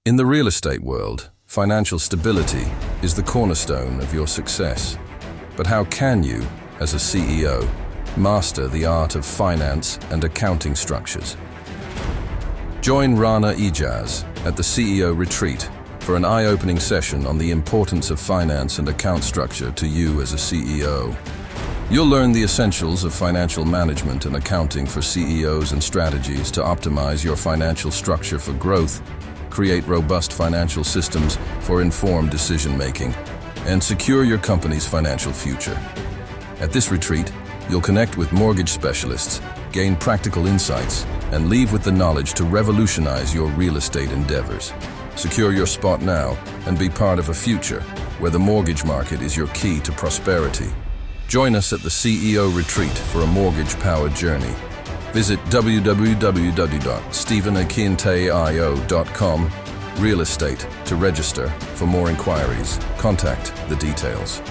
In the real estate world, financial stability is the cornerstone of your success. But how can you, as a CEO, master the art of finance and accounting structures? Join Rana Ijaz at the CEO Retreat for an eye-opening session on the importance of finance and account structure to you as a CEO. You'll learn the essentials of financial management and accounting for CEOs and strategies to optimize your financial structure for growth, create robust financial systems for informed decision-making, and secure your company's financial future. At this retreat, you'll connect with mortgage specialists, gain practical insights, and leave with the knowledge to revolutionize your real estate endeavors. Secure your spot now and be part of a future where the mortgage market is your key to prosperity. Join us at the CEO Retreat for a mortgage-powered journey. Visit www.stephenakinteio.com real estate to register. For more inquiries, contact the details.